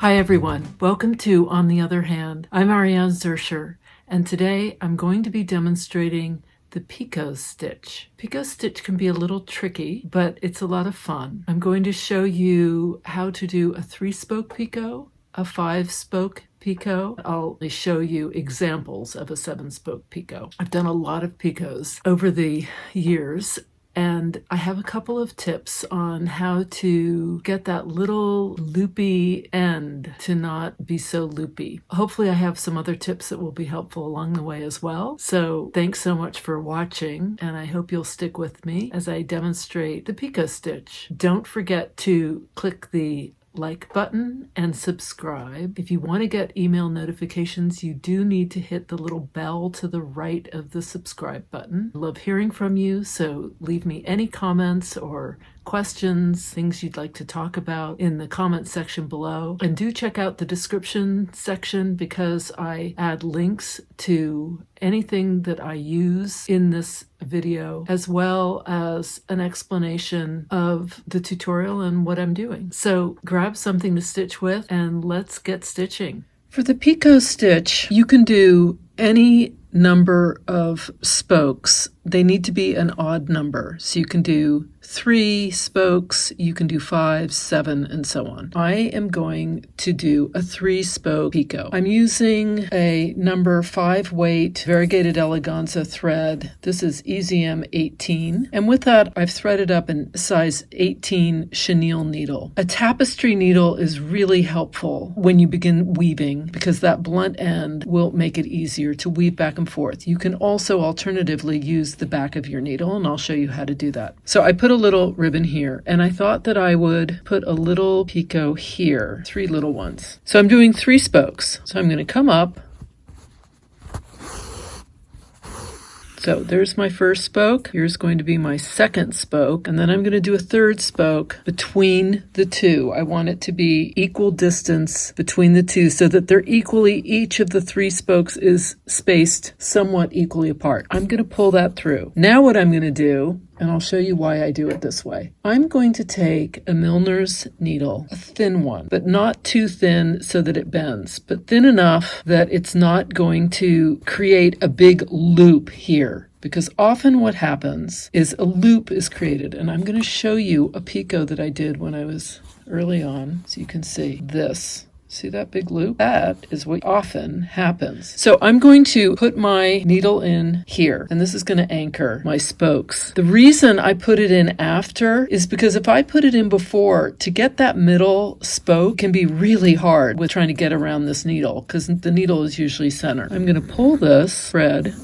Hi everyone, welcome to On the Other Hand. I'm Ariane Zurcher, and today I'm going to be demonstrating the picot stitch. Picot stitch can be a little tricky, but it's a lot of fun. I'm going to show you how to do a 3-spoke picot, a 5-spoke picot. I'll show you examples of a 7-spoke picot. I've done a lot of picots over the years, and I have a couple of tips on how to get that little loopy end to not be so loopy. Hopefully I have some other tips that will be helpful along the way as well. So thanks so much for watching, and I hope you'll stick with me as I demonstrate the picot stitch. Don't forget to click the like button and subscribe. If you want to get email notifications, you do need to hit the little bell to the right of the subscribe button. I love hearing from you, so leave me any comments or questions, things you'd like to talk about in the comment section below. And do check out the description section because I add links to anything that I use in this video, as well as an explanation of the tutorial and what I'm doing. So grab something to stitch with and let's get stitching. For the picot stitch, you can do any number of spokes. They need to be an odd number. So you can do 3 spokes, you can do 5, 7, and so on. I am going to do a 3-spoke picot. I'm using a number 5 weight variegated eleganza thread. This is EZM 18. And with that, I've threaded up a size 18 chenille needle. A tapestry needle is really helpful when you begin weaving because that blunt end will make it easier to weave back and forth. You can also alternatively use the back of your needle, and I'll show you how to do that. So I put a little ribbon here, and I thought that I would put a little picot here, 3 little ones. So I'm doing 3 spokes. So I'm going to come up. So there's my first spoke. Here's going to be my second spoke, and then I'm going to do a 3rd spoke between the 2. I want it to be equal distance between the 2 so that they're equally, each of the 3 spokes is spaced somewhat equally apart. I'm going to pull that through. Now what I'm going to do, and I'll show you why I do it this way. I'm going to take a milliner's needle, a thin one, but not too thin so that it bends, but thin enough that it's not going to create a big loop here. Because often what happens is a loop is created, and I'm going to show you a picot that I did when I was early on, so you can see this. See that big loop? That is what often happens. So I'm going to put my needle in here, and this is going to anchor my spokes. The reason I put it in after is because if I put it in before, to get that middle spoke can be really hard with trying to get around this needle because the needle is usually center. I'm going to pull this thread,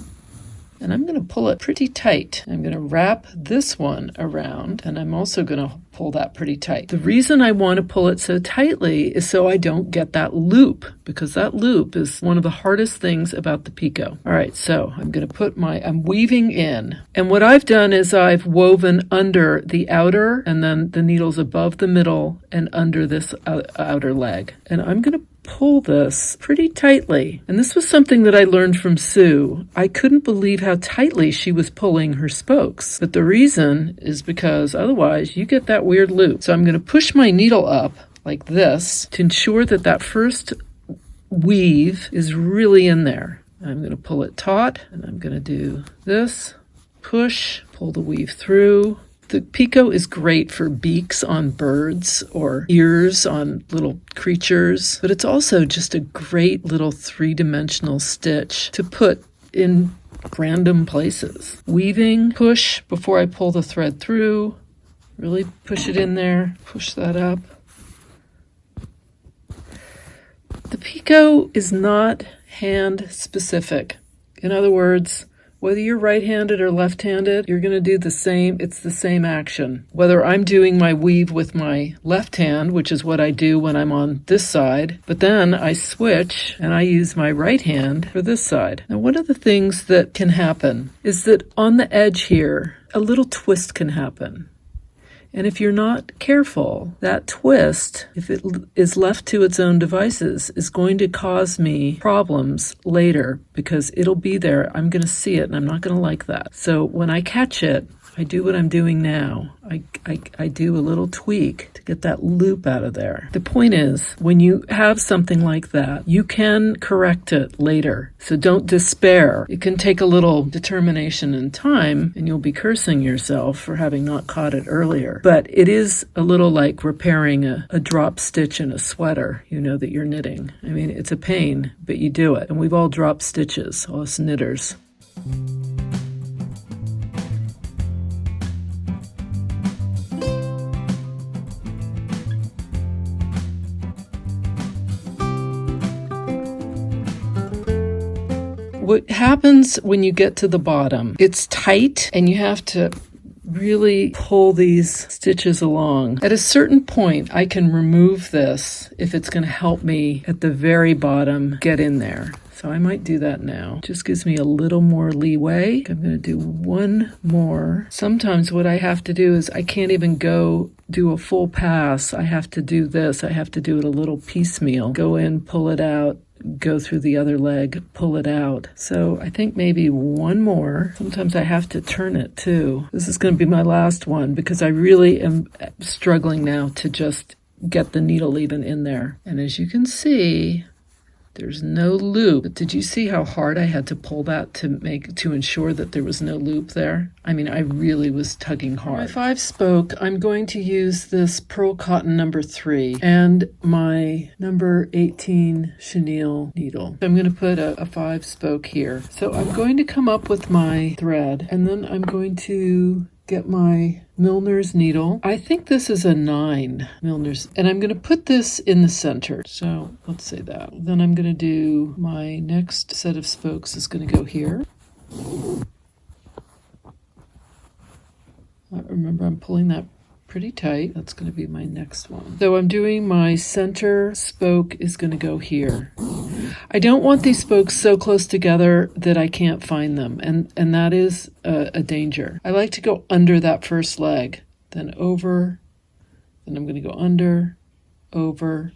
and I'm going to pull it pretty tight. I'm going to wrap this one around, and I'm also going to pull that pretty tight. The reason I want to pull it so tightly is so I don't get that loop, because that loop is one of the hardest things about the picot. All right, so I'm going to put I'm weaving in, and what I've done is I've woven under the outer, and then the needle's above the middle and under this outer leg. And I'm going to pull this pretty tightly. And this was something that I learned from Sue. I couldn't believe how tightly she was pulling her spokes. But the reason is because otherwise you get that weird loop. So I'm going to push my needle up like this to ensure that that first weave is really in there. I'm going to pull it taut, and I'm going to do this, push, pull the weave through. The picot is great for beaks on birds or ears on little creatures, but it's also just a great little 3-dimensional stitch to put in random places. Weaving, push before I pull the thread through, really push it in there, push that up. The picot is not hand specific. In other words, whether you're right-handed or left-handed, you're going to do the same. It's the same action. Whether I'm doing my weave with my left hand, which is what I do when I'm on this side, but then I switch and I use my right hand for this side. Now, one of the things that can happen is that on the edge here, a little twist can happen. And if you're not careful, that twist, if it is left to its own devices, is going to cause me problems later because it'll be there. I'm going to see it and I'm not going to like that. So when I catch it, I do what I'm doing now. I do a little tweak to get that loop out of there. The point is, when you have something like that, you can correct it later. So don't despair. It can take a little determination and time, and you'll be cursing yourself for having not caught it earlier. But it is a little like repairing a drop stitch in a sweater, you know, that you're knitting. I mean, it's a pain, but you do it. And we've all dropped stitches, all us knitters. What happens when you get to the bottom, it's tight and you have to really pull these stitches along. At a certain point, I can remove this if it's going to help me at the very bottom get in there. So I might do that now. Just gives me a little more leeway. I'm going to do one more. Sometimes what I have to do is I can't even go do a full pass. I have to do this. I have to do it a little piecemeal. Go in, pull it out, go through the other leg, pull it out. So I think maybe one more. Sometimes I have to turn it too. This is going to be my last one because I really am struggling now to just get the needle even in there. And as you can see, there's no loop. But did you see how hard I had to pull that to ensure that there was no loop there? I mean, I really was tugging hard. For my 5-spoke, I'm going to use this Pearl Cotton number 3 and my number 18 chenille needle. I'm going to put a 5-spoke here. So I'm going to come up with my thread, and then I'm going to get my Milner's needle. I think this is a 9 Milner's, and I'm going to put this in the center. So let's say that. Then I'm going to do my next set of spokes is going to go here. Remember, I'm pulling that pretty tight. That's going to be my next one. So I'm doing my center spoke is going to go here. I don't want these spokes so close together that I can't find them, and that is a danger. I like to go under that first leg, then over, then I'm going to go under, over,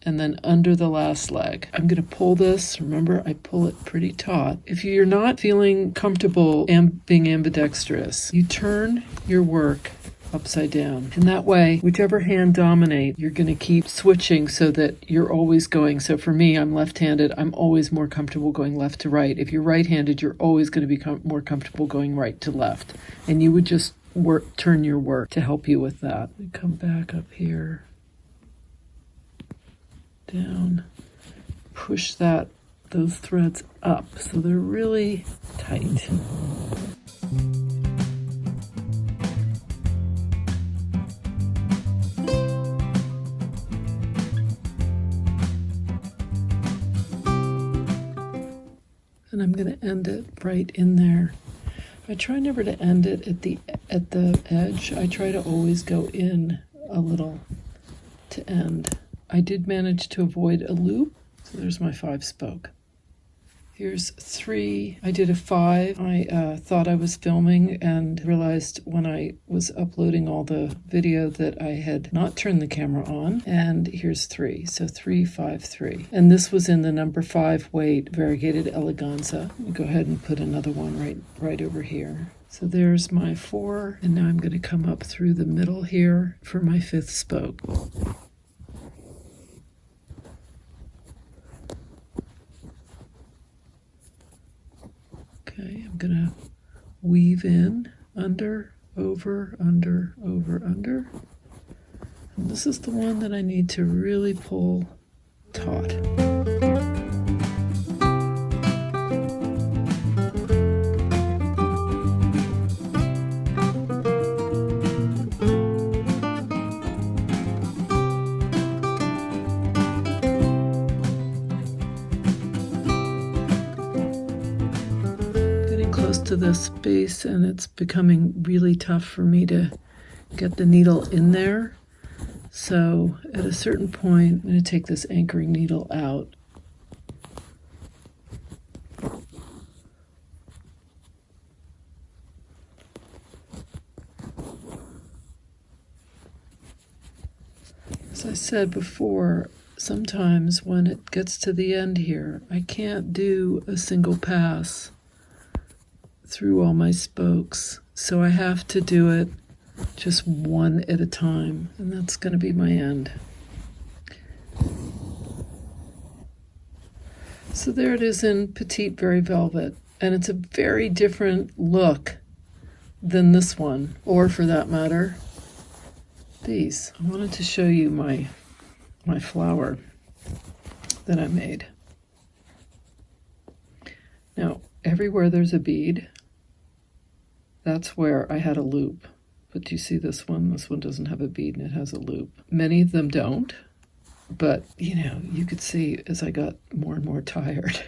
and then under the last leg. I'm going to pull this. Remember, I pull it pretty taut. If you're not feeling comfortable being ambidextrous, you turn your work upside down. And that way, whichever hand dominates, you're going to keep switching so that you're always going. So for me, I'm left-handed. I'm always more comfortable going left to right. If you're right-handed, you're always going to be more comfortable going right to left. And you would just turn your work to help you with that. Come back up here, down, push those threads up so they're really tight. And I'm going to end it right in there. I try never to end it at the edge. I try to always go in a little to end. I did manage to avoid a loop, so there's my 5-spoke. Here's 3. I did a 5. I thought I was filming and realized when I was uploading all the video that I had not turned the camera on. And here's 3. So 3, 5, 3. And this was in the number 5 weight variegated eleganza. Let me go ahead and put another one right over here. So there's my 4. And now I'm going to come up through the middle here for my 5th spoke. Okay, I'm going to weave in, under, over, under, over, under. And this is the one that I need to really pull taut. Close to this base, and it's becoming really tough for me to get the needle in there. So at a certain point, I'm going to take this anchoring needle out. As I said before, sometimes when it gets to the end here, I can't do a single pass through all my spokes, so I have to do it just one at a time, and that's going to be my end. So there it is in Petite Very Velvet, and it's a very different look than this one, or for that matter, these. I wanted to show you my flower that I made. Now, everywhere there's a bead, that's where I had a loop. But do you see this one? This one doesn't have a bead and it has a loop. Many of them don't, but you could see as I got more and more tired,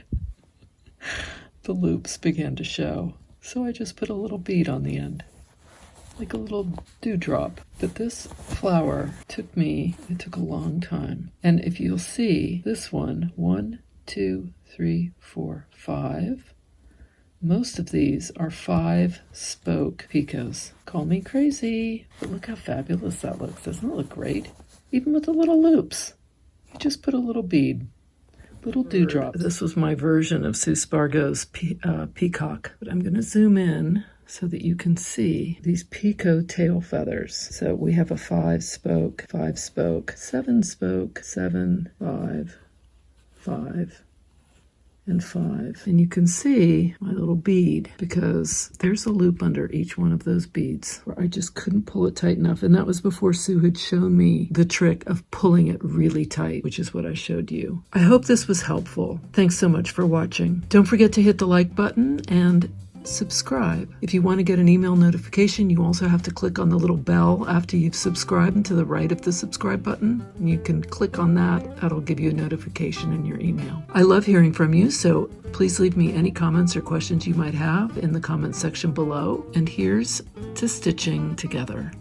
the loops began to show. So I just put a little bead on the end, like a little dewdrop. But this flower took a long time. And if you'll see, this one, 1, 2, 3, 4, 5. Most of these are 5-spoke picots. Call me crazy, but look how fabulous that looks. Doesn't it look great? Even with the little loops. You just put a little bead, little dewdrop. This was my version of Sue Spargo's peacock. But I'm going to zoom in so that you can see these picot tail feathers. So we have a 5-spoke, 5-spoke, 7-spoke, 7, 5, 5, and 5. And you can see my little bead because there's a loop under each one of those beads where I just couldn't pull it tight enough. And that was before Sue had shown me the trick of pulling it really tight, which is what I showed you. I hope this was helpful. Thanks so much for watching. Don't forget to hit the like button and subscribe. If you want to get an email notification, you also have to click on the little bell after you've subscribed and to the right of the subscribe button. And you can click on that. That'll give you a notification in your email. I love hearing from you, so please leave me any comments or questions you might have in the comments section below. And here's to stitching together.